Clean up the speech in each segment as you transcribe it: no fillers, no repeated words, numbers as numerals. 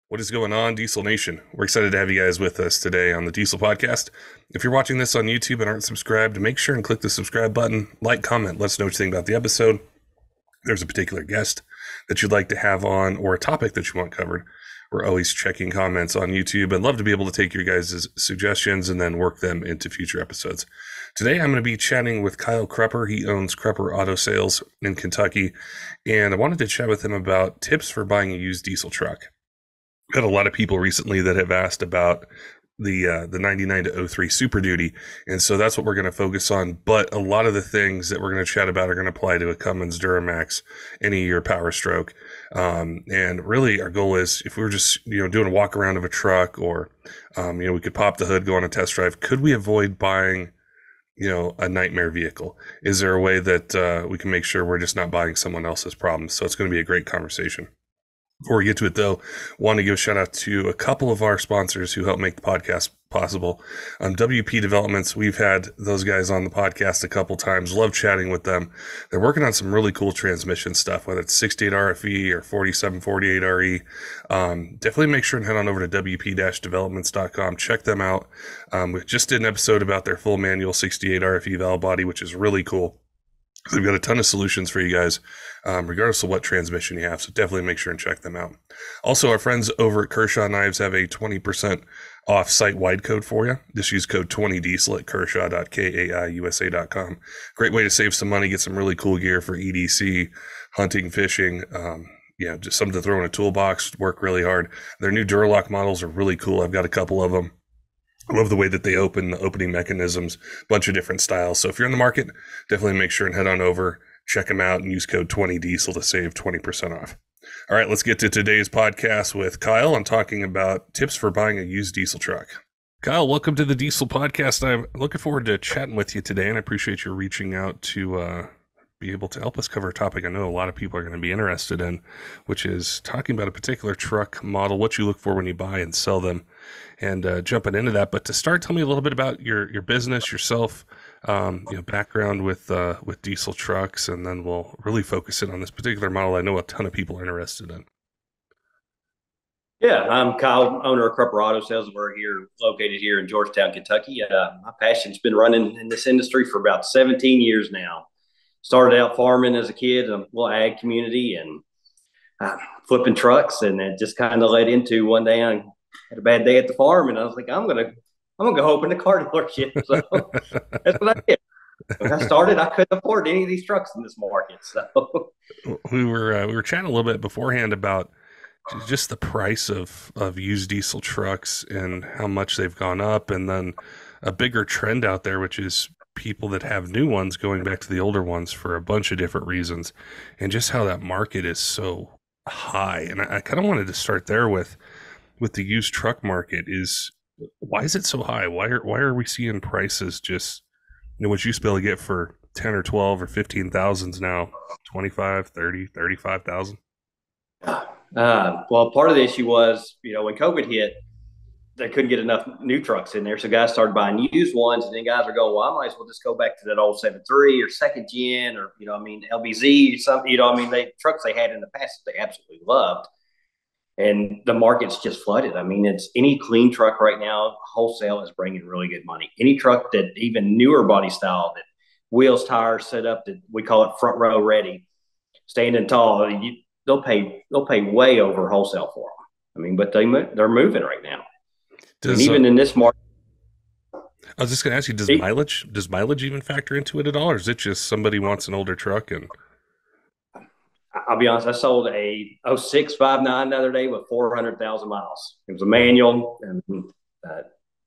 What is going on, Diesel Nation? We're excited to have you guys with us today on the Diesel Podcast. If you're watching this on YouTube and aren't subscribed, make sure and click the subscribe button, like, comment, let us know what you think about the episode. If there's a particular guest that you'd like to have on or a topic that you want covered, we're always checking comments on YouTube and love to be able to take your guys' suggestions and then work them into future episodes. Today, I'm going to be chatting with Kyle Krupper. He owns Krupper Auto Sales in Kentucky, and I wanted to chat with him about tips for buying a used diesel truck. I've had a lot of people recently that have asked about the 99 to 03 Super Duty, and so that's what we're going to focus on. But a lot of the things that we're going to chat about are going to apply to a Cummins Duramax, any of your Power Stroke. And really our goal is, if we were just doing a walk around of a truck, or we could pop the hood, go on a test drive, could we avoid buying a nightmare vehicle? Is there a way that we can make sure we're just not buying someone else's problems? So it's going to be a great conversation. Before we get to it, though, I want to give a shout out to a couple of our sponsors who help make the podcast possible. WP Developments, we've had those guys on the podcast a couple times. Love chatting with them. They're working on some really cool transmission stuff, whether it's 68 RFE or 4748 RE. Definitely make sure and head on over to wp-developments.com. Check them out. We just did an episode about their full manual 68 RFE valve body, which is really cool. They've got a ton of solutions for you guys, regardless of what transmission you have. So definitely make sure and check them out. Also, our friends over at Kershaw Knives have a 20% off site-wide code for you. Just use code 20diesel at kershaw.kaiusa.com. Great way to save some money, get some really cool gear for EDC, hunting, fishing. Just something to throw in a toolbox, work really hard. Their new Duralock models are really cool. I've got a couple of them. I love the way that they open, the opening mechanisms, a bunch of different styles. So if you're in the market, definitely make sure and head on over, check them out, and use code 20diesel to save 20% off. All right, let's get to today's podcast with Kyle. I'm talking about tips for buying a used diesel truck. Kyle, welcome to the Diesel Podcast. I'm looking forward to chatting with you today, and I appreciate you reaching out to be able to help us cover a topic I know a lot of people are going to be interested in, which is talking about a particular truck model, what you look for when you buy and sell them, and jumping into that. But to start, tell me a little bit about your business, yourself, background with diesel trucks, and then we'll really focus in on this particular model I know a ton of people are interested in. Yeah, I'm Kyle, owner of Krupper Auto Sales. We're located here in Georgetown, Kentucky. My passion's been running in this industry for about 17 years now. Started out farming as a kid, a little ag community, and flipping trucks, and it just kind of led into one day I had a bad day at the farm, and I was like, I'm gonna go open a car dealership. So that's what I did. When I started, I couldn't afford any of these trucks in this market. So we were chatting a little bit beforehand about just the price of used diesel trucks and how much they've gone up, and then a bigger trend out there, which is people that have new ones going back to the older ones for a bunch of different reasons, and just how that market is so high. And I kind of wanted to start there with the used truck market. Is why is it so high? Why are we seeing prices just, what you used to be able to get for 10 or 12 or 15,000s now 25, 30, 35,000? well, part of the issue was, when COVID hit, they couldn't get enough new trucks in there. So guys started buying used ones, and then guys are going, well, I might as well just go back to that old 7.3 or second gen, or, LBZ, something, trucks they had in the past that they absolutely loved. And the market's just flooded. I mean, it's any clean truck right now, wholesale is bringing really good money. Any truck that even newer body style, that wheels, tires set up, that we call it front row ready, standing tall, they'll pay way over wholesale for them. I mean, but they're moving right now. And even in this market, I was just going to ask you, does mileage even factor into it at all, or is it just somebody wants an older truck? And I'll be honest, I sold a 06 59 the other day with 400,000 miles. It was a manual, and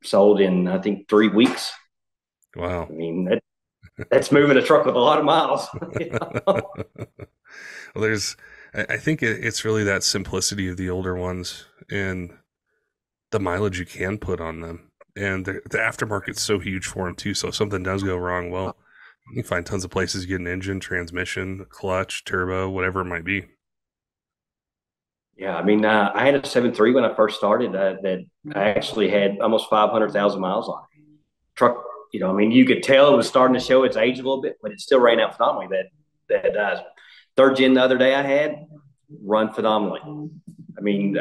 sold in, I think, 3 weeks. Wow. I mean, that's moving a truck with a lot of miles. Well, I think it's really that simplicity of the older ones and the mileage you can put on them, and the aftermarket's so huge for them too. So if something does go wrong, well, you can find tons of places to get an engine, transmission, clutch, turbo, whatever it might be. Yeah, I mean, I had a 7.3 when I first started that I actually had almost 500,000 miles on it. Truck, you could tell it was starting to show its age a little bit, but it still ran out phenomenally. That third gen the other day I had run phenomenally. I mean,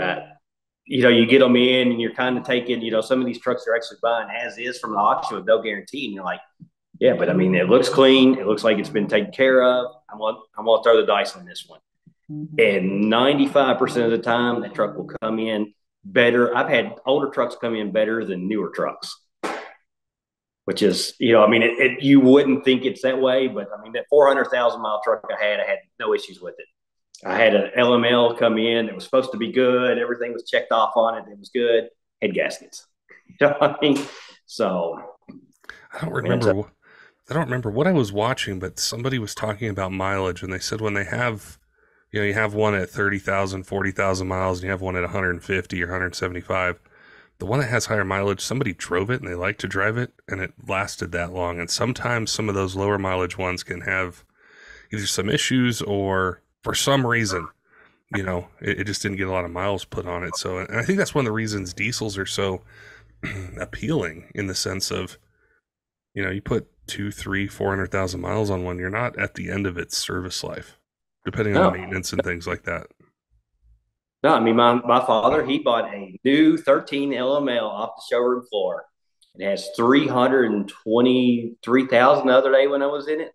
you get them in and you're kind of taking, some of these trucks are actually buying as is from the auction with no guarantee. And you're like, yeah, but I mean, it looks clean. It looks like it's been taken care of. I'm gonna throw the dice on this one. And 95% of the time, that truck will come in better. I've had older trucks come in better than newer trucks, which is, I mean, you wouldn't think it's that way, but I mean, that 400,000 mile truck I had no issues with it. I had an LML come in. It was supposed to be good. Everything was checked off on it. It was good. Head gaskets. You know what I mean? So I don't remember. I don't remember what I was watching, but somebody was talking about mileage, and they said when they have, you have one at 30,000, 40,000 miles, and you have one at 150 or 175. The one that has higher mileage, somebody drove it and they like to drive it, and it lasted that long. And sometimes some of those lower mileage ones can have either some issues or for some reason, it just didn't get a lot of miles put on it. So, and I think that's one of the reasons diesels are so appealing in the sense of, you put 2, 3, 400,000 miles on one, you're not at the end of its service life, depending on the maintenance and things like that. No, I mean, my father, he bought a new 13 LML off the showroom floor. It has 323,000 the other day when I was in it.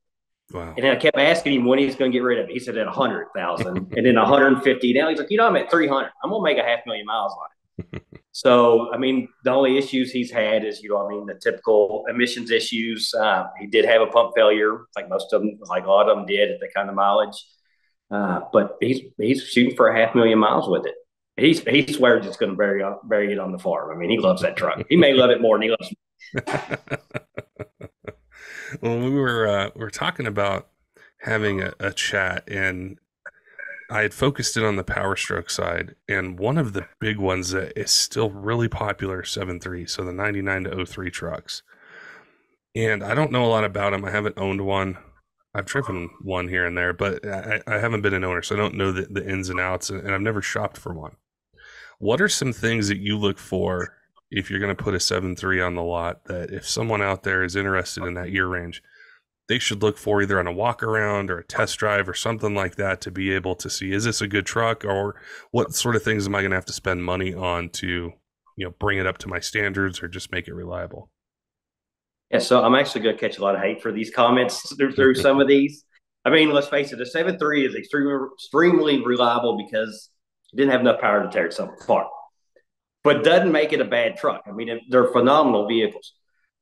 Wow. And I kept asking him when he's going to get rid of it. He said at 100,000 and then 150. Now he's like, I'm at 300. I'm going to make 500,000 miles on it. So, I mean, the only issues he's had is, the typical emissions issues. He did have a pump failure, like most of them, like a lot of them did at that kind of mileage. But he's shooting for 500,000 miles with it. He swears it's going to bury it on the farm. I mean, he loves that truck. He may love it more than he loves me. Well, we were talking about having a chat, and I had focused in on the Power Stroke side, and one of the big ones that is still really popular, 7.3, so the 99 to 03 trucks. And I don't know a lot about them. I haven't owned one. I've driven one here and there, but I haven't been an owner, so I don't know the ins and outs, and I've never shopped for one. What are some things that you look for if you're going to put a 7.3 on the lot, that if someone out there is interested in that year range, they should look for either on a walk around or a test drive or something like that to be able to see, is this a good truck, or what sort of things am I going to have to spend money on to, bring it up to my standards or just make it reliable? Yeah, so I'm actually going to catch a lot of hate for these comments through some of these. I mean, let's face it, the 7.3 is extremely reliable because it didn't have enough power to tear itself apart, but doesn't make it a bad truck. I mean, they're phenomenal vehicles.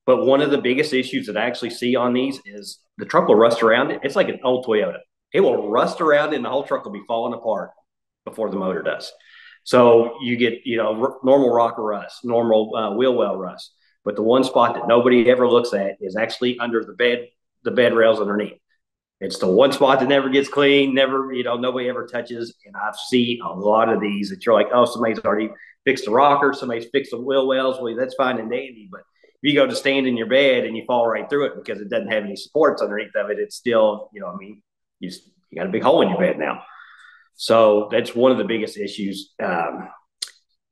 But one of the biggest issues that I actually see on these is the truck will rust around it. It's like an old Toyota. It will rust around it and the whole truck will be falling apart before the motor does. So you get, normal rocker rust, normal wheel well rust. But the one spot that nobody ever looks at is actually under the bed rails underneath. It's the one spot that never gets clean, nobody ever touches. And I've seen a lot of these that you're like, oh, somebody's already fixed the rocker, somebody's fixed the wheel wells. Well, that's fine and dandy. But if you go to stand in your bed and you fall right through it because it doesn't have any supports underneath of it, it's still, you got a big hole in your bed now. So that's one of the biggest issues.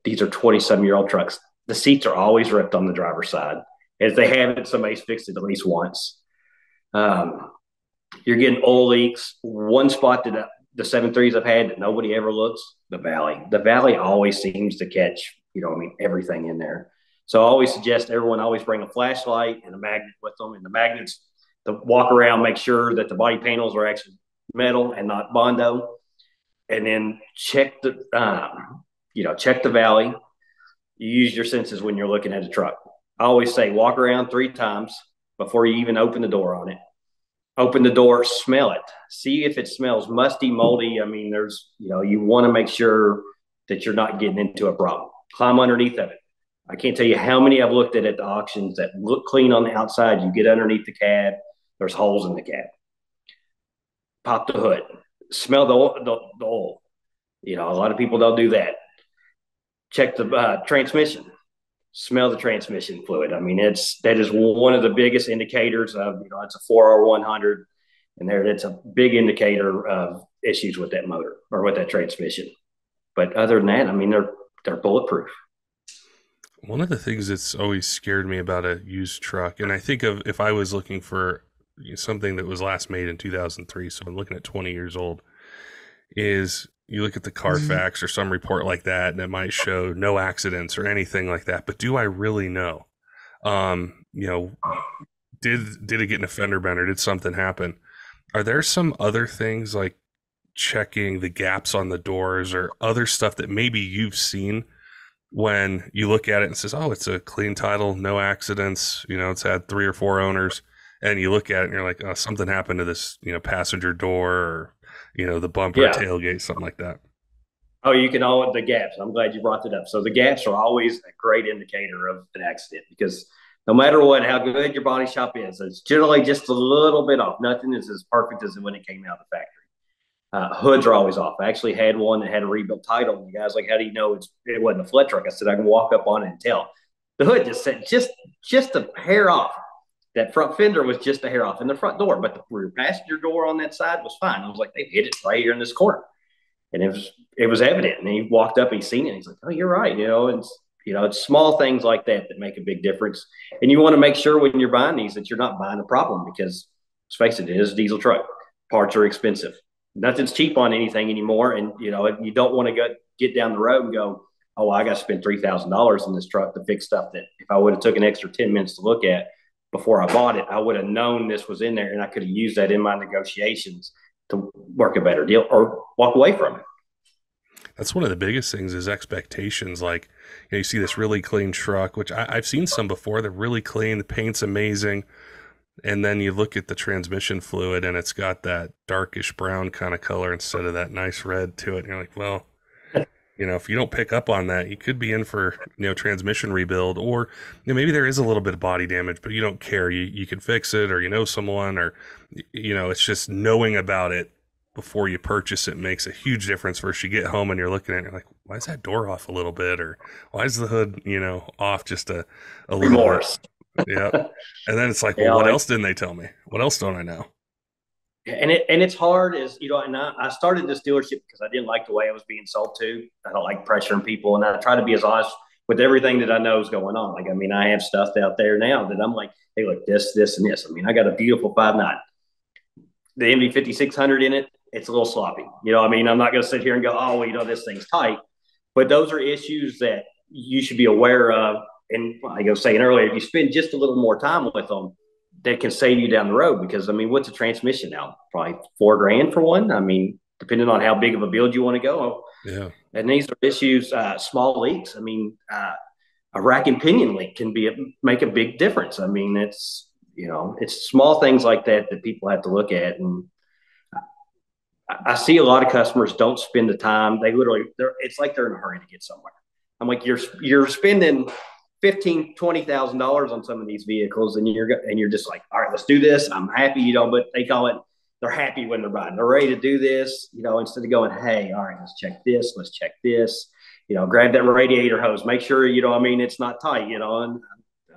These are 20-some-year-old trucks. The seats are always ripped on the driver's side. If they haven't, somebody's fixed it at least once. You're getting oil leaks. One spot that the 7.3s I've had that nobody ever looks, the valley. The valley always seems to catch, everything in there. So I always suggest everyone always bring a flashlight and a magnet with them. And the magnets, to walk around, make sure that the body panels are actually metal and not Bondo. And then check the valley. You use your senses when you're looking at a truck. I always say walk around 3 times before you even open the door on it. Open the door, smell it. See if it smells musty, moldy. I mean, you want to make sure that you're not getting into a problem. Climb underneath of it. I can't tell you how many I've looked at the auctions that look clean on the outside. You get underneath the cab, there's holes in the cab. Pop the hood. Smell the oil. A lot of people don't do that. Check the transmission. Smell the transmission fluid. I mean, that is one of the biggest indicators of, it's a 4R100, and it's a big indicator of issues with that motor or with that transmission. But other than that, I mean, they're bulletproof. One of the things that's always scared me about a used truck, and I think of if I was looking for something that was last made in 2003, so I'm looking at 20 years old, is you look at the Carfax or some report like that, and it might show no accidents or anything like that. But do I really know? You know, did it get in a fender bender? Did something happen? Are there some other things like checking the gaps on the doors or other stuff that maybe you've seen when you look at it and says, oh, it's a clean title, no accidents, you know, it's had 3 or 4 owners, and you look at it and you're like, oh, something happened to this, you know, passenger door or, you know, the bumper, Yeah. tailgate, something like that. Oh, you can all the gaps. I'm glad you brought that up. So the gaps are always a great indicator of an accident because no matter what, how good your body shop is, it's generally just a little bit off. Nothing is as perfect as when it came out of the factory. Hoods are always off. I actually had one that had a rebuilt title. And the guy's like, "How do you know it wasn't a flood truck?" I said, "I can walk up on it and tell." The hood just said just a hair off. That front fender was just a hair off in the front door, but the rear passenger door on that side was fine. I was like, "They hit it right here in this corner," and it was evident. And he walked up, and he seen it. And he's like, "Oh, you're right." It's small things like that that make a big difference. And you want to make sure when you're buying these that you're not buying a problem because let's face it, it is a diesel truck. Parts are expensive. Nothing's cheap on anything anymore. And, you don't want to get down the road and go, oh, I got to spend $3,000 in this truck to fix stuff that if I would have took an extra 10 minutes to look at before I bought it, I would have known this was in there and I could have used that in my negotiations to work a better deal or walk away from it. That's one of the biggest things is expectations. Like, you see this really clean truck, which I've seen some before. They're really clean. The paint's amazing. And then you look at the transmission fluid and it's got that darkish brown kind of color instead of that nice red to it. And you're like, well, if you don't pick up on that, you could be in for, transmission rebuild, or maybe there is a little bit of body damage, but you don't care. You can fix it, or someone, or it's just knowing about it before you purchase it makes a huge difference. Versus you get home and you're looking at it, and you're like, why is that door off a little bit, or why is the hood off just a little Remorse. bit? Yeah. And then it's like, well, what else didn't they tell me? What else don't I know? And it's hard and I started this dealership because I didn't like the way I was being sold to. I don't like pressuring people, and I try to be as honest with everything that I know is going on. Like, I have stuff out there now that I'm like, hey, look, this, and this. I got a beautiful 5.9. The MV5600 in it, it's a little sloppy. I'm not going to sit here and go, oh, well, this thing's tight. But those are issues that you should be aware of. And like I was saying earlier, if you spend just a little more time with them, that can save you down the road. Because what's a transmission now? Probably $4,000 for one. Depending on how big of a build you want to go. Yeah. And these are issues, small leaks. A rack and pinion leak can make a big difference. It's small things like that people have to look at. And I see a lot of customers don't spend the time. It's like they're in a hurry to get somewhere. I'm like, you're spending $15,000-$20,000 on some of these vehicles, and you're just like, all right, let's do this. I'm happy, but they call it, they're happy when they're buying. They're ready to do this, instead of going, hey, all right, let's check this, grab that radiator hose, make sure, it's not tight, and I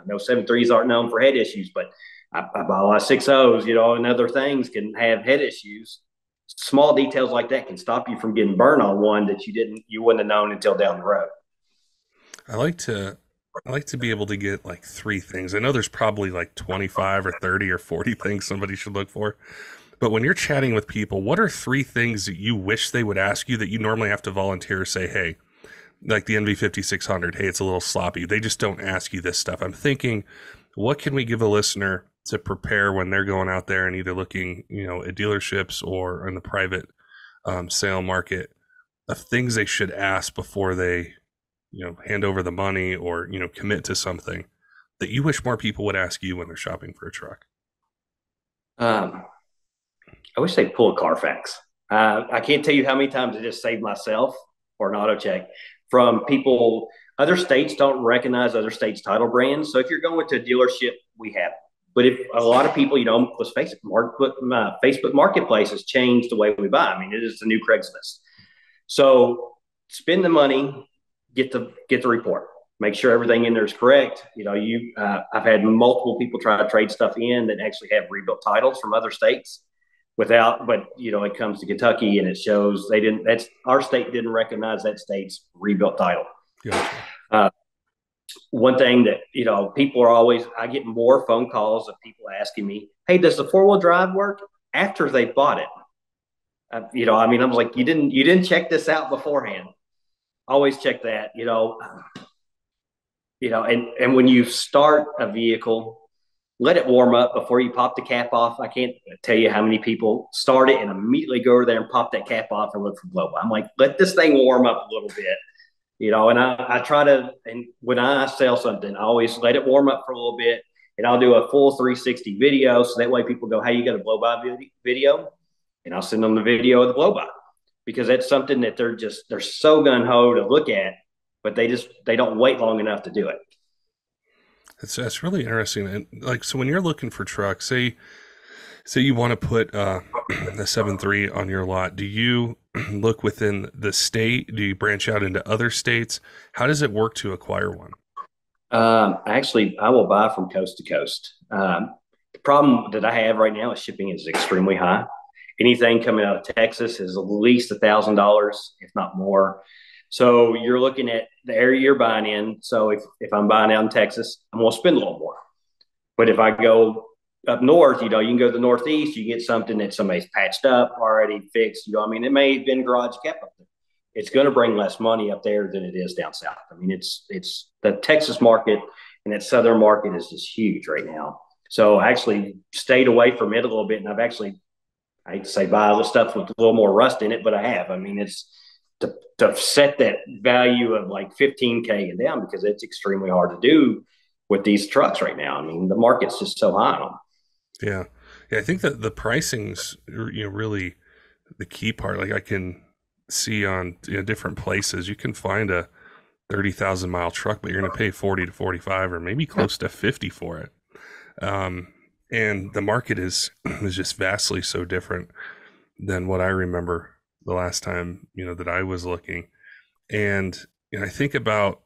know 7.3s aren't known for head issues, but I buy a lot of 6.0s, and other things can have head issues. Small details like that can stop you from getting burned on one that you wouldn't have known until down the road. I like to be able to get like 3 things. I know there's probably like 25 or 30 or 40 things somebody should look for. But when you're chatting with people, what are 3 things that you wish they would ask you that you normally have to volunteer, say, hey, like the NV5600, hey, it's a little sloppy. They just don't ask you this stuff. I'm thinking, what can we give a listener to prepare when they're going out there and either looking, at dealerships or in the private sale market, of things they should ask before they hand over the money or, commit to something that you wish more people would ask you when they're shopping for a truck? I wish they'd pull a Carfax. I can't tell you how many times I just saved myself or an auto check from people. Other states don't recognize other states' title brands. So if you're going to a dealership, we have it. But if a lot of people, let's face it, Facebook Marketplace has changed the way we buy. It is the new Craigslist. So spend the money, get the report, make sure everything in there is correct. I've had multiple people try to trade stuff in that actually have rebuilt titles from other states but it comes to Kentucky and it shows our state didn't recognize that state's rebuilt title. Gotcha. One thing that, people are always, I get more phone calls of people asking me, hey, does the 4-wheel drive work after they bought it? I mean, I was like, you didn't check this out beforehand. Always check that, and when you start a vehicle, let it warm up before you pop the cap off. I can't tell you how many people start it and immediately go over there and pop that cap off and look for blow. I'm like, let this thing warm up a little bit, and I try to, and when I sell something, I always let it warm up for a little bit, and I'll do a full 360 video. So that way people go, hey, you got a blow by video? And I'll send them the video of the blow by, because that's something that they're so gun ho to look at, but they don't wait long enough to do it. That's really interesting. And like, so when you're looking for trucks, say you want to put the 7.3 on your lot, do you look within the state? Do you branch out into other states? How does it work to acquire one? Actually, I will buy from coast to coast. The problem that I have right now is shipping is extremely high. Anything coming out of Texas is at least $1,000, if not more. So you're looking at the area you're buying in. So if I'm buying out in Texas, I'm going to spend a little more. But if I go up north, you can go to the Northeast, you get something that somebody's patched up, already fixed. It may have been garage kept up there. It's going to bring less money up there than it is down south. I mean, it's the Texas market and that southern market is just huge right now. So I actually stayed away from it a little bit, and I hate to say buy the stuff with a little more rust in it, but I have. I mean, it's to set that value of like 15K and down, because it's extremely hard to do with these trucks right now. I mean, the market's just so high on them. Yeah. Yeah. I think that the pricing's, really the key part. Like I can see on different places, you can find a 30,000 mile truck, but you're going to pay 40 to 45 or maybe close to 50 for it. And the market is just vastly so different than what I remember the last time, that I was looking. And I think about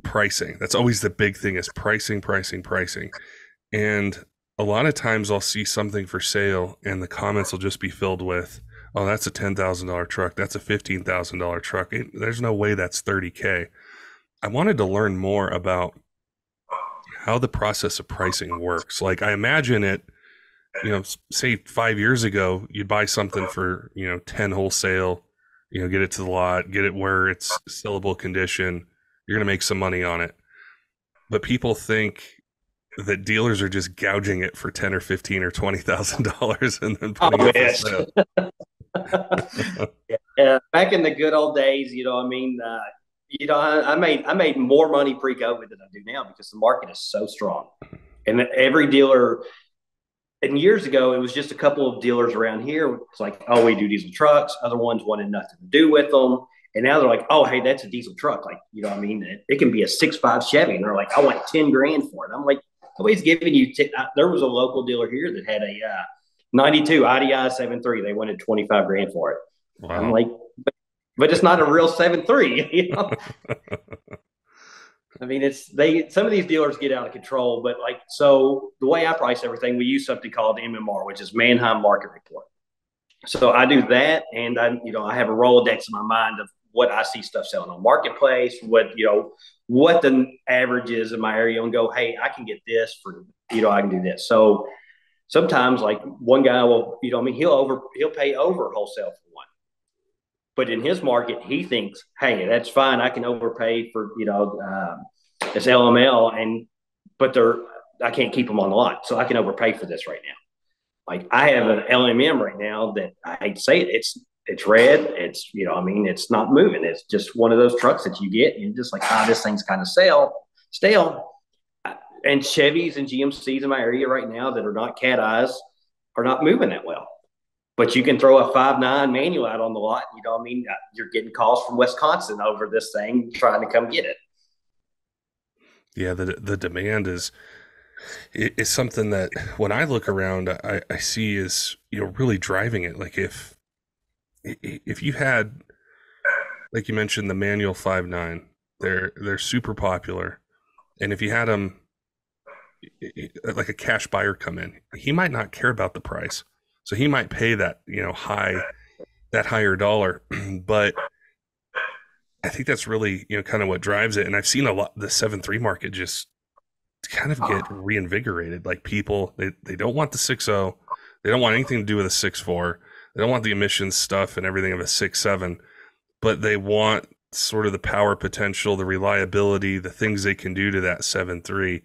pricing. That's always the big thing, is pricing. And a lot of times I'll see something for sale and the comments will just be filled with, oh, that's a $10,000 truck. That's a $15,000 truck. There's no way that's 30K. I wanted to learn more about how the process of pricing works. Like I imagine it, say 5 years ago, you'd buy something for, 10 wholesale, get it to the lot, get it where it's sellable condition. You're going to make some money on it. But people think that dealers are just gouging it for 10 or 15 or $20,000 and then putting it for sale. Yeah. Back in the good old days, I made more money pre-COVID than I do now, because the market is so strong. And every dealer, and years ago, it was just a couple of dealers around here. It's like, oh, we do diesel trucks. Other ones wanted nothing to do with them. And now they're like, oh, hey, that's a diesel truck. Like, it can be a 6.5 Chevy. And they're like, I want 10 grand for it. I'm like, nobody's giving you, there was a local dealer here that had a 92 IDI 7.3. They wanted 25 grand for it. Wow. I'm like, but it's not a real 7.3, I mean, some of these dealers get out of control, but so the way I price everything, we use something called MMR, which is Manheim Market Report. So I do that, and I have a Rolodex in my mind of what I see stuff selling on Marketplace, what the average is in my area, and go, hey, I can get this for, I can do this. So sometimes like one guy will, he'll pay over wholesale for one. But in his market, he thinks, hey, that's fine. I can overpay for, it's LML, but I can't keep them on the lot. So I can overpay for this right now. Like I have an LMM right now that, I hate to say it, it's red. It's, it's not moving. It's just one of those trucks that you get and you're just like, this thing's kind of stale. And Chevys and GMCs in my area right now that are not cat eyes are not moving that well. But you can throw a 5.9 manual out on the lot. You're getting calls from Wisconsin over this thing, trying to come get it. Yeah, the demand is something that when I look around, I see is really driving it. Like if you had, like you mentioned, the manual 5.9, they're super popular, and if you had them like a cash buyer come in, he might not care about the price. So he might pay that, that higher dollar, but I think that's really, kind of what drives it. And I've seen a lot, the 7.3 market just kind of get reinvigorated. Like people, they don't want the 6.0. They don't want anything to do with a 6.4. They don't want the emissions stuff and everything of a 6.7, but they want sort of the power potential, the reliability, the things they can do to that 7.3.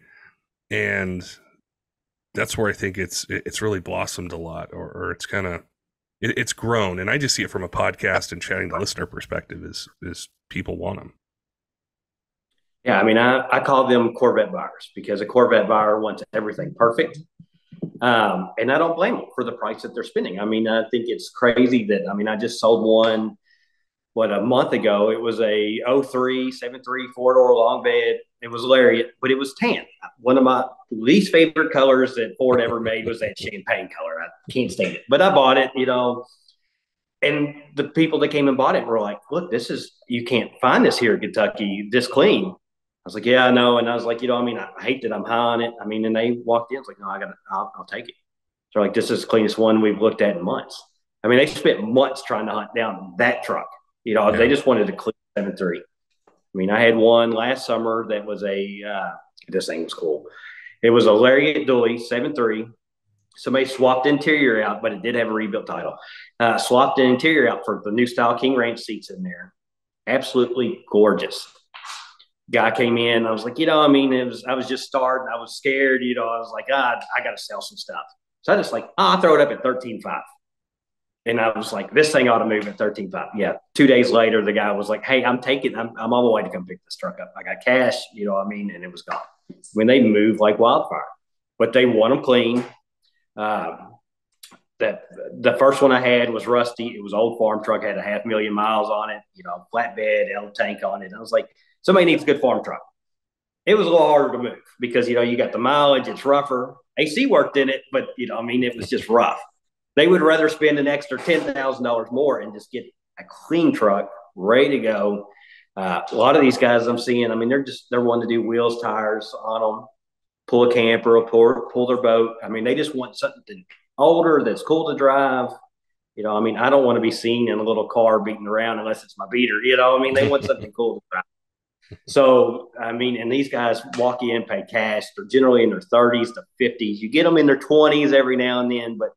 And that's where I think it's really blossomed a lot, or it's kind of it's grown. And I just see it from a podcast and chatting to listener perspective is people want them. Yeah, I mean, I call them Corvette buyers because a Corvette buyer wants everything perfect. And I don't blame them for the price that they're spending. I mean, I think it's crazy that, I mean, I just sold one, a month ago. It was a '03 7.3 four-door long bed. It was lariat, but it was tan. One of my least favorite colors that Ford ever made was that champagne color. I can't stand it, but I bought it, and the people that came and bought it were like, look, you can't find this here in Kentucky this clean. I was like, yeah, I know. And I was like, I mean, I hate that I'm high on it. I mean, and they walked in. It's like, no, I'll take it. So like, this is the cleanest one we've looked at in months. I mean, they spent months trying to hunt down that truck. Yeah. They just wanted a clean 7.3. I mean, I had one last summer that was this thing was cool. It was a Lariat Dually 7.3. Somebody swapped the interior out, but it did have a rebuilt title. Swapped the interior out for the new style King Ranch seats in there. Absolutely gorgeous. Guy came in. I was like, I mean, I was just starting. I was scared. I was like, I got to sell some stuff. So I just like, I'll throw it up at 13.5. And I was like, this thing ought to move at 13.5. Yeah. 2 days later, the guy was like, hey, I'm on my way to come pick this truck up. I got cash, what I mean? And it was gone. When they move like wildfire, but they want them clean. That the first one I had was rusty. It was old farm truck, had 500,000 miles on it, flatbed, L tank on it. I was like, somebody needs a good farm truck. It was a little harder to move because, you got the mileage, it's rougher. AC worked in it, but, I mean, it was just rough. They would rather spend an extra $10,000 more and just get a clean truck ready to go. A lot of these guys I'm seeing, I mean, they're wanting to do wheels, tires on them, pull a camper, or pull their boat. I mean, they just want something older that's cool to drive. I mean, I don't want to be seen in a little car beating around unless it's my beater. I mean, they want something cool to drive. So, I mean, and these guys walk in, pay cash. They're generally in their 30s to 50s. You get them in their 20s every now and then, but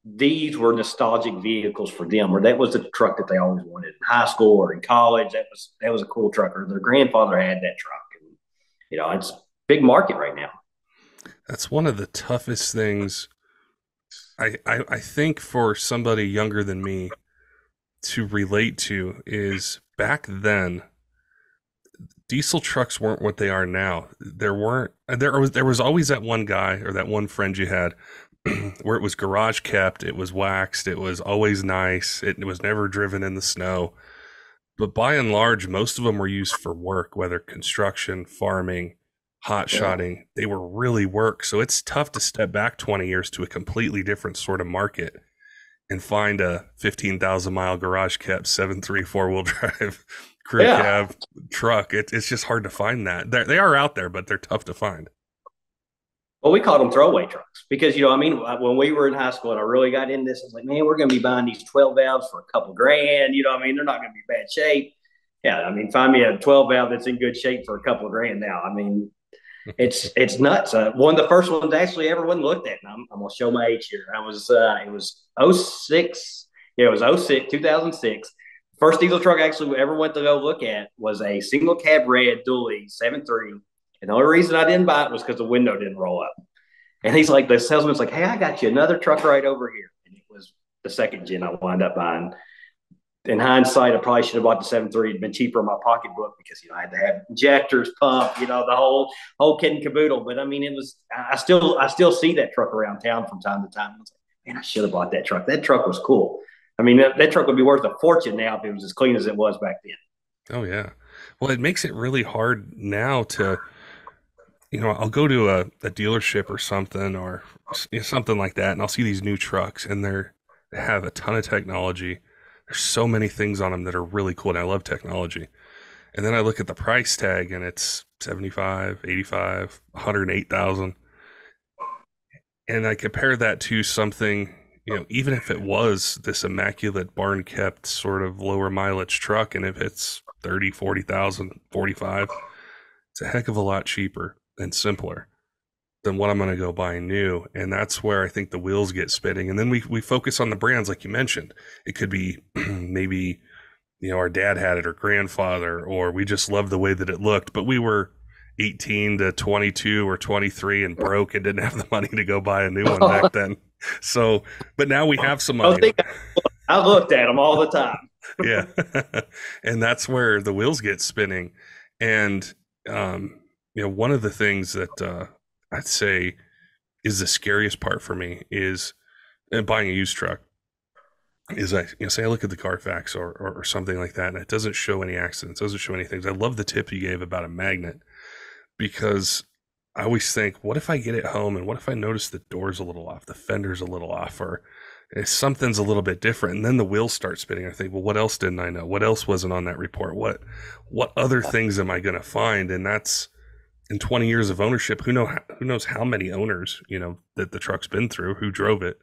these were nostalgic vehicles for them, or that was the truck that they always wanted in high school or in college. That was a cool truck, or their grandfather had that truck. And, it's a big market right now. That's one of the toughest things I think for somebody younger than me to relate to is back then diesel trucks weren't what they are now. There was always that one guy or that one friend you had where it was garage kept, it was waxed, it was always nice, it was never driven in the snow. But by and large, most of them were used for work, whether construction, farming, hot shotting. They were really work. So it's tough to step back 20 years to a completely different sort of market and find a 15,000 mile garage kept 7.3 4-wheel drive crew cab truck. It's just hard to find that. They are out there, but they're tough to find. Well, we called them throwaway trucks because, I mean, when we were in high school and I really got into this, I was like, man, we're going to be buying these 12 valves for a couple grand. I mean, they're not going to be bad shape. Yeah. I mean, find me a 12 valve that's in good shape for a couple of grand now. I mean, it's nuts. One of the first ones actually everyone looked at. And I'm going to show my age here. It was '06. Yeah, it was '06, 2006. First diesel truck I actually ever went to go look at was a single cab red dually 7.3. And the only reason I didn't buy it was because the window didn't roll up. And he's like, the salesman's like, hey, I got you another truck right over here. And it was the second gen I wound up buying. In hindsight, I probably should have bought the 7.3. It'd been cheaper in my pocketbook because, I had to have injectors, pump, the whole kit and caboodle. But I mean, I still see that truck around town from time to time. I was like, man, I should have bought that truck. That truck was cool. I mean, that truck would be worth a fortune now if it was as clean as it was back then. Oh, yeah. Well, it makes it really hard now to, I'll go to a dealership or something or something like that, and I'll see these new trucks, and they have a ton of technology. There's so many things on them that are really cool, and I love technology. And then I look at the price tag, and it's 75, 85, 108,000. And I compare that to something, even if it was this immaculate barn kept sort of lower mileage truck, and if it's 30, 40,000, 45, it's a heck of a lot cheaper and simpler. then what I'm going to go buy new. And that's where I think the wheels get spinning. And then we focus on the brands, like you mentioned. It could be maybe, our dad had it or grandfather, or we just loved the way that it looked, but we were 18 to 22 or 23 and broke and didn't have the money to go buy a new one back then. So, but now we have some money. I looked at them all the time. Yeah. And that's where the wheels get spinning. And, one of the things that I'd say is the scariest part for me is buying a used truck. Is say I look at the Carfax or something like that, and it doesn't show any accidents, doesn't show any things. I love the tip you gave about a magnet, because I always think, what if I get it home and what if I notice the door's a little off, the fender's a little off, or if something's a little bit different, and then the wheels start spinning. I think, well, what else didn't I know? What else wasn't on that report? What other things am I going to find? And that's, in 20 years of ownership, who knows how many owners, that the truck's been through, who drove it.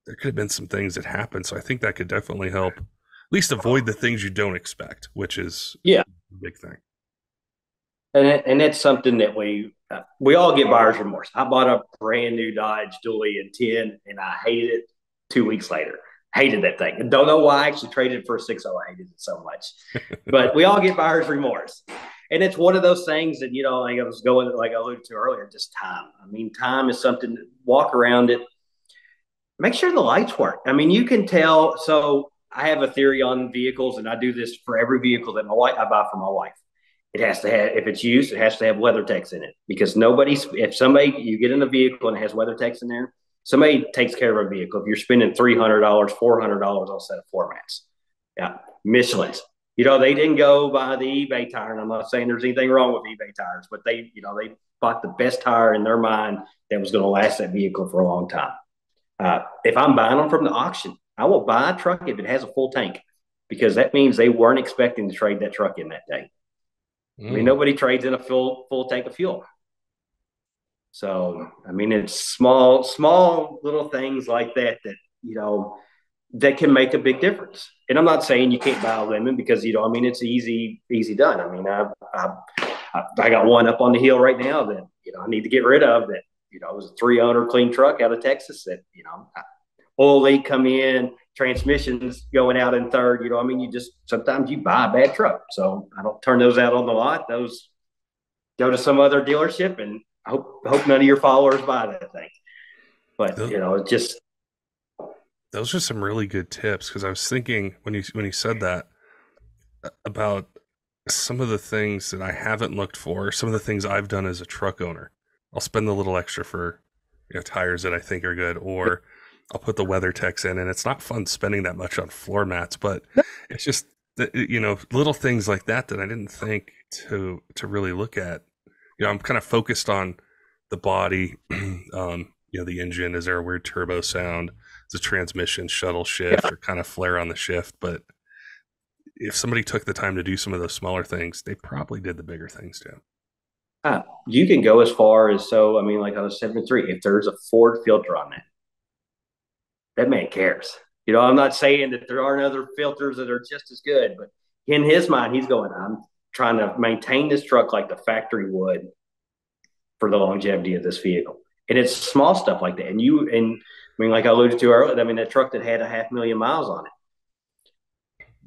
There could have been some things that happened. So I think that could definitely help at least avoid the things you don't expect, which is a big thing. And that's something that we all get buyer's remorse. I bought a brand new Dodge Dually in 10, and I hated it 2 weeks later. Hated that thing. And don't know why. I actually traded it for a 6.0. I hated it so much. But we all get buyer's remorse. And it's one of those things that, like I alluded to earlier, just time. I mean, time is something, walk around it. Make sure the lights work. I mean, you can tell. So I have a theory on vehicles, and I do this for every vehicle that I buy for my wife. It has to have, if it's used, it has to have WeatherTechs in it, because you get in a vehicle and it has WeatherTechs in there, somebody takes care of a vehicle. If you're spending $300, $400 on a set of floor mats, Michelin's, they didn't go buy the eBay tire. And I'm not saying there's anything wrong with eBay tires, but they bought the best tire in their mind that was going to last that vehicle for a long time. If I'm buying them from the auction, I will buy a truck if it has a full tank, because that means they weren't expecting to trade that truck in that day. I mean, nobody trades in a full tank of fuel. So, I mean, it's small little things like that that can make a big difference. And I'm not saying you can't buy a lemon, because, it's easy done. I mean, I got one up on the hill right now that, I need to get rid of that. It was a 3-owner clean truck out of Texas that, oil leak come in, transmissions going out in third. Sometimes you buy a bad truck. So I don't turn those out on the lot. Those go to some other dealership, and I hope none of your followers buy that thing. But, those are some really good tips, because I was thinking when you said that about some of the things that I haven't looked for, some of the things I've done as a truck owner. I'll spend a little extra for tires that I think are good, or I'll put the WeatherTechs in, and it's not fun spending that much on floor mats, but it's just little things like that I didn't think to really look at. I'm kind of focused on the body, the engine. Is there a weird turbo sound? Is the transmission shuttle shift or kind of flare on the shift? But if somebody took the time to do some of those smaller things, they probably did the bigger things too. You can go as far as, like on a 73, if there's a Ford filter on that man cares. I'm not saying that there aren't other filters that are just as good, but in his mind, he's going, I'm trying to maintain this truck like the factory would for the longevity of this vehicle. And it's small stuff like that. Like I alluded to earlier, that truck that had 500,000 miles on it,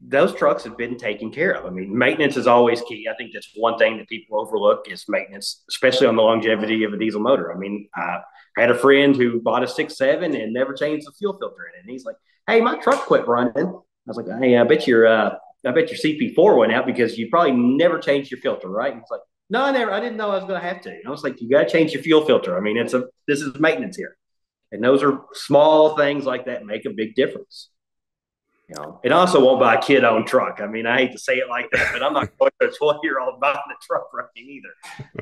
those trucks have been taken care of. Maintenance is always key. I think that's one thing that people overlook is maintenance, especially on the longevity of a diesel motor. I had a friend who bought a 6.7 and never changed the fuel filter in it. And he's like, hey, my truck quit running. I was like, hey, I bet your CP4 went out because you probably never changed your filter, right? And he's like, no, I never. I didn't know I was going to have to. And I was like, you got to change your fuel filter. This is maintenance here. And those are small things like that make a big difference. It also won't buy a kid-owned truck. I hate to say it like that, but I'm not going to a 12-year-old buying a truck running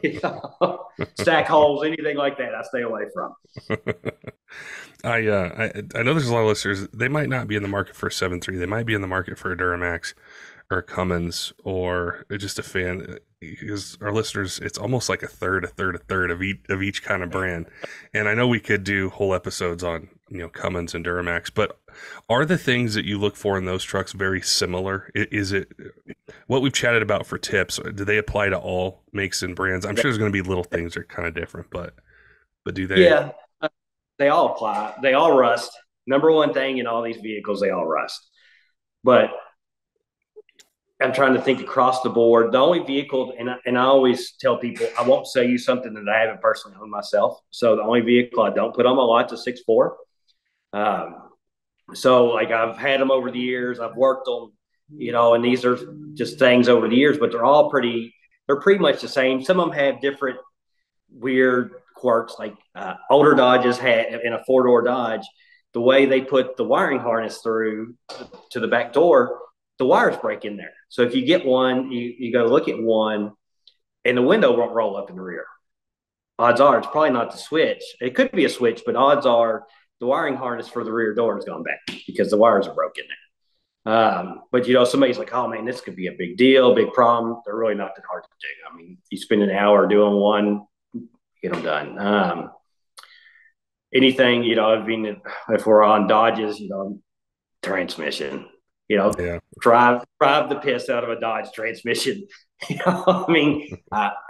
either. Stack holes, anything like that, I stay away from. I know there's a lot of listeners. They might not be in the market for a 7.3. They might be in the market for a Duramax or a Cummins or just a fan. Because our listeners, it's almost like a third of each kind of brand. And I know we could do whole episodes on Cummins and Duramax, but are the things that you look for in those trucks very similar? Is it what we've chatted about for tips? Do they apply to all makes and brands? I'm sure there's going to be little things that are kind of different, but but do they? Yeah, they all apply. They all rust. Number one thing in all these vehicles, they all rust. But I'm trying to think across the board. The only vehicle, and I always tell people, I won't sell you something that I haven't personally owned myself. So the only vehicle I don't put on my lot's a 6.4. So like I've had them over the years. I've worked them, and these are just things over the years, but they're pretty much the same. Some of them have different weird quirks, like older Dodges had in a 4-door Dodge, the way they put the wiring harness through to the back door, the wires break in there. So if you get one, you go look at one and the window won't roll up in the rear. Odds are it's probably not the switch. It could be a switch, but odds are the wiring harness for the rear door has gone bad because the wires are broken there. But somebody's like, oh man, this could be a big deal, big problem. They're really not that hard to do. I mean, you spend an hour doing one, get them done. Anything, I mean, if we're on Dodges, transmission, Yeah. drive the piss out of a Dodge transmission. I mean,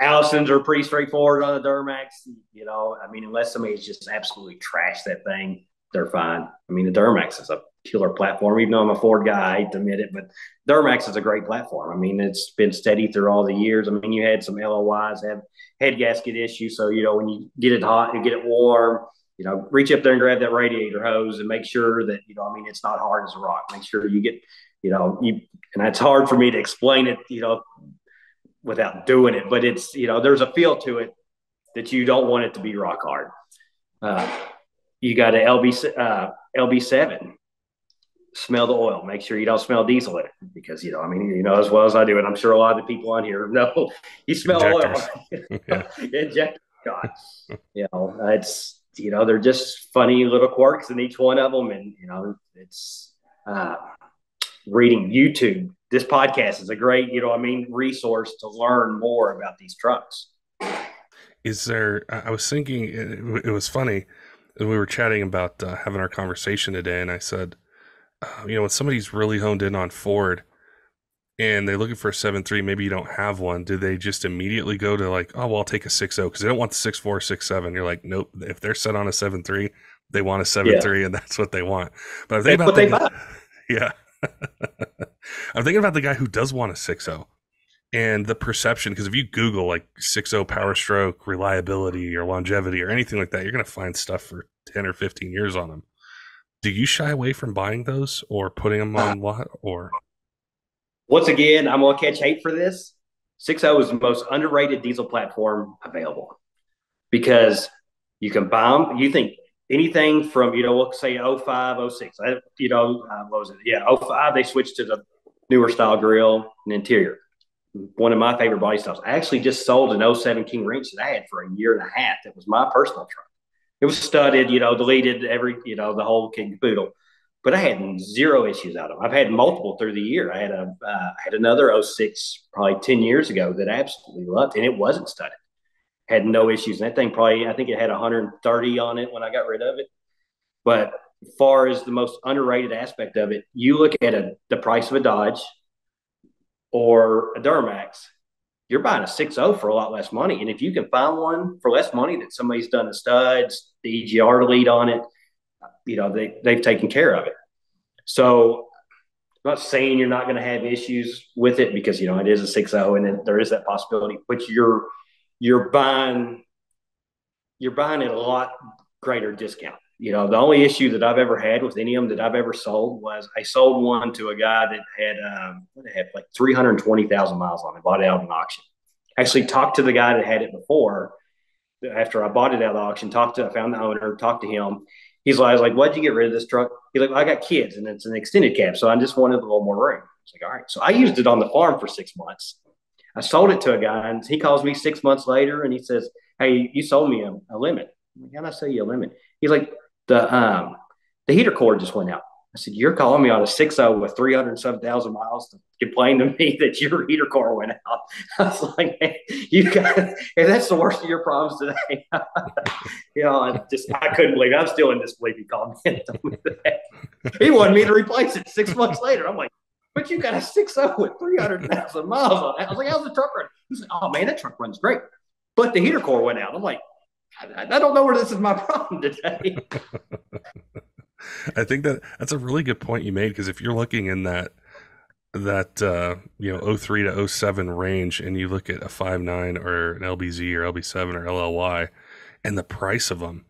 Allisons are pretty straightforward on the Duramax. I mean, unless somebody's just absolutely trashed that thing, they're fine. I mean, the Duramax is a killer platform. Even though I'm a Ford guy, I hate to admit it, but Duramax is a great platform. I mean, it's been steady through all the years. I mean, you had some LOYs have head gasket issues, so when you get it hot and get it warm, reach up there and grab that radiator hose and make sure that I mean, it's not hard as a rock. Make sure you get, and that's hard for me to explain it, without doing it, but it's there's a feel to it that you don't want it to be rock hard. You got an LB7. Smell the oil. Make sure you don't smell diesel in it because I mean, as well as I do, and I'm sure a lot of the people on here know you smell Injectors. oil. Yeah. Injector. God, it's they're just funny little quirks in each one of them, and it's reading YouTube. This podcast is a great resource to learn more about these trucks. Is there? I was thinking it was funny. We were chatting about having our conversation today, and I said, when somebody's really honed in on Ford and they're looking for a 7.3, maybe you don't have one, do they just immediately go to like, oh, well, I'll take a 6.0 because they don't want the 6.4, 6.7? You're like, nope. If they're set on a 7.3, they want a 7.3, and that's what they want. But I'm thinking about they buy. Yeah. I'm thinking about the guy who does want a 6.0 and the perception, because if you Google like 6.0 power stroke, reliability or longevity or anything like that, you're going to find stuff for 10 or 15 years on them. Do you shy away from buying those or putting them on lot? Or once again, I'm gonna catch hate for this. 6.0 is the most underrated diesel platform available because you can buy them. You think anything from we'll say 05, 06. What was it? Yeah, 05. They switched to the newer style grill and interior. One of my favorite body styles. I actually just sold an 07 King Ranch that I had for a year and a half. That was my personal truck. It was studded, deleted every, the whole kid and caboodle. But I had zero issues out of them. I've had multiple through the year. I had another 06 probably 10 years ago that I absolutely loved, and it wasn't studded. Had no issues. And that thing I think it had 130 on it when I got rid of it. But as far as the most underrated aspect of it, you look at the price of a Dodge or a Duramax, you're buying a 6.0 for a lot less money. And if you can find one for less money that somebody's done the studs, the EGR lead on it, they've taken care of it. So I'm not saying you're not going to have issues with it because, it is a 6.0 and then there is that possibility, but you're buying at a lot greater discount. The only issue that I've ever had with any of them that I've ever sold was I sold one to a guy that had like 320,000 miles on it, bought it out of an auction. Actually talked to the guy that had it before. After I bought it out of the auction, I found the owner, talked to him. I was like, why'd you get rid of this truck? He's like, well, I got kids and it's an extended cab. So I just wanted a little more room. I was like, all right. So I used it on the farm for 6 months. I sold it to a guy and he calls me 6 months later and he says, hey, you sold me a lemon. I'm like, how did I sell you a lemon? He's like, the heater cord just went out. I said, you're calling me on a 6.0 with 307,000 miles to complain to me that your heater cord went out. I was like, hey, and that's the worst of your problems today. I couldn't believe it. I'm still in disbelief he called me and told me that. He wanted me to replace it 6 months later. I'm like, but you got a 6.0 with 300,000 miles on it. I was like, how's the truck running? He's like, oh man, that truck runs great. But the heater core went out. I'm like, I don't know where this is my problem today. I think that's a really good point you made, because if you're looking in that '03 to '07 range, and you look at a 5.9 or an LBZ or LB7 or LLY, and the price of them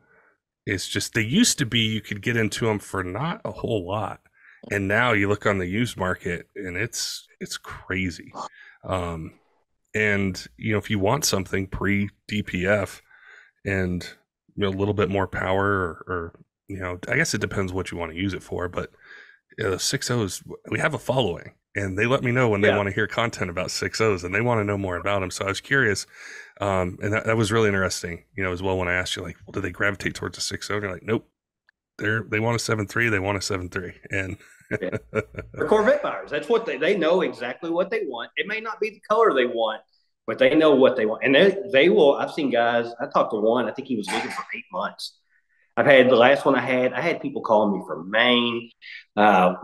is just, they used to be, you could get into them for not a whole lot, and now you look on the used market and it's crazy. And if you want something pre DPF and a little bit more power, or I guess it depends what you want to use it for, but the 6.0s, we have a following, and they let me know when they want to hear content about 6.0s, and they want to know more about them. So I was curious, and that was really interesting, as well, when I asked you, like, well, do they gravitate towards a 6.0? And you're like, nope, they want a 7.3, they want a 7.3, and They're Corvette buyers. That's what they know exactly what they want. It may not be the color they want, but they know what they want, and they will. I've seen guys. I talked to one. I think he was looking for 8 months. I've had the last one I had people calling me from Maine,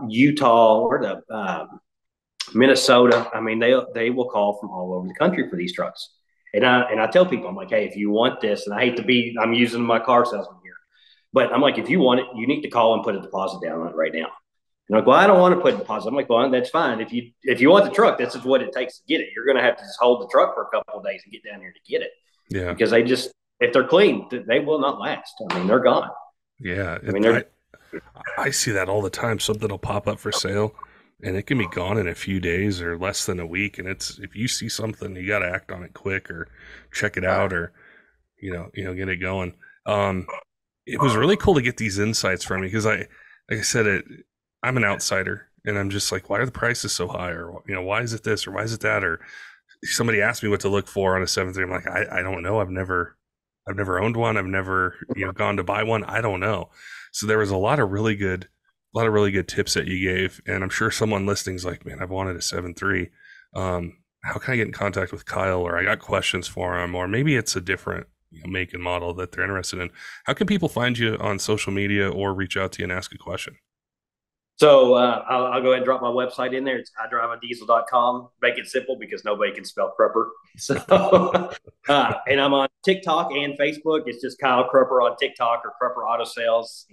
Utah, or the Minnesota. I mean, they will call from all over the country for these trucks. And I tell people, I'm like, hey, if you want this, and I hate to be, I'm using my car salesman here, but I'm like, if you want it, you need to call and put a deposit down on it right now. And like, well, I don't want to put a deposit. I'm like, well, that's fine. If you want the truck, this is what it takes to get it. You're going to have to just hold the truck for a couple of days and get down here to get it. Yeah. Because if they're clean, they will not last. I mean, they're gone. Yeah. I mean, I see that all the time. Something will pop up for sale, and it can be gone in a few days or less than a week. And if you see something, you got to act on it quick, or check it out, or, get it going. It was really cool to get these insights from you, because like I said, I'm an outsider, and I'm just like, why are the prices so high? Or, why is it this, or why is it that? Or somebody asked me what to look for on a 7.3. I'm like, I don't know. I've never owned one. I've never, gone to buy one. I don't know. So there was a lot of really good tips that you gave. And I'm sure someone listening's like, man, I've wanted a 7.3. How can I get in contact with Kyle? Or I got questions for him, or maybe it's a different make and model that they're interested in. How can people find you on social media or reach out to you and ask a question? So I'll go ahead and drop my website in there. It's idriveadiesel.com. Make it simple, because nobody can spell Crupper. So, and I'm on TikTok and Facebook. It's just Kyle Crupper on TikTok, or Crupper Auto Sales.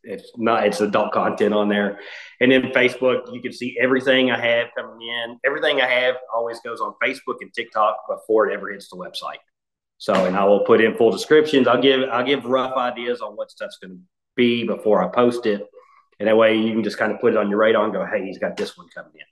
It's adult content on there. And then Facebook, you can see everything I have coming in. Everything I have always goes on Facebook and TikTok before it ever hits the website. So, and I will put in full descriptions. I'll give rough ideas on what stuff's going to be before I post it. And that way you can just kind of put it on your radar and go, hey, he's got this one coming in.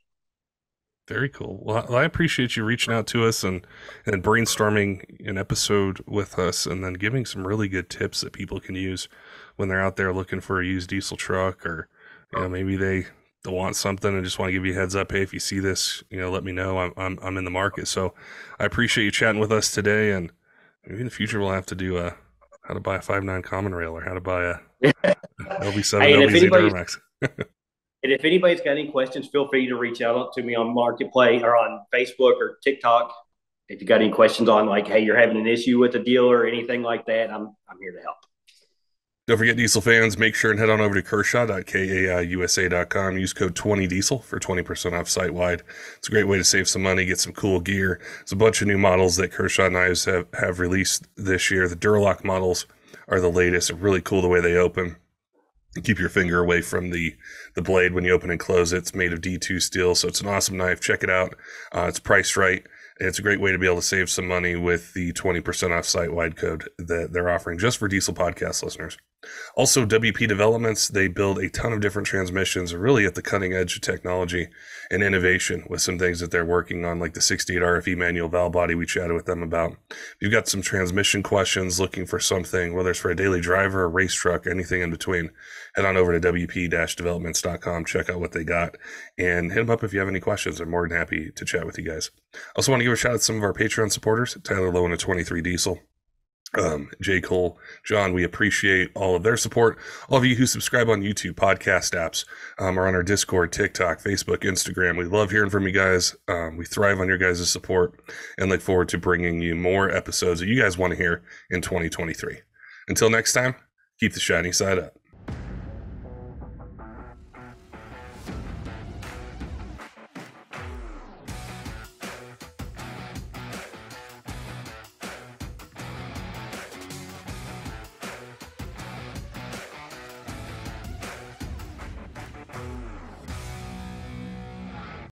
Very cool. Well, I appreciate you reaching out to us and brainstorming an episode with us, and then giving some really good tips that people can use when they're out there looking for a used diesel truck, or, maybe they want something and just want to give you a heads up. Hey, if you see this, let me know. I'm in the market. So I appreciate you chatting with us today, and maybe in the future we'll have to do how to buy a 5.9 common rail, or how to buy a LB7 LBZ Duramax. And if anybody's got any questions, feel free to reach out to me on Marketplace or on Facebook or TikTok. If you got any questions on, like, hey, you're having an issue with a dealer or anything like that, I'm here to help. Don't forget, diesel fans, make sure and head on over to kershaw.kaiusa.com. Use code 20diesel for 20% off site-wide. It's a great way to save some money, get some cool gear. There's a bunch of new models that Kershaw Knives have released this year. The Duralock models are the latest. They're really cool the way they open. Keep your finger away from the blade when you open and close it. It's made of D2 steel, so it's an awesome knife. Check it out. It's priced right. And it's a great way to be able to save some money with the 20% off site-wide code that they're offering just for Diesel Podcast listeners. Also, WP Developments, they build a ton of different transmissions, really at the cutting edge of technology and innovation with some things that they're working on, like the 68 RFE manual valve body we chatted with them about. If you've got some transmission questions, looking for something, whether it's for a daily driver, a race truck, anything in between, head on over to wp-developments.com, check out what they got, and hit them up if you have any questions. I'm more than happy to chat with you guys. I also want to give a shout out to some of our Patreon supporters, Tyler Loewen at 23 Diesel, J. Cole, John. We appreciate all of their support. All of you who subscribe on YouTube, podcast apps, or on our Discord, TikTok, Facebook, Instagram. We love hearing from you guys. We thrive on your guys' support and look forward to bringing you more episodes that you guys want to hear in 2023. Until next time, keep the shiny side up.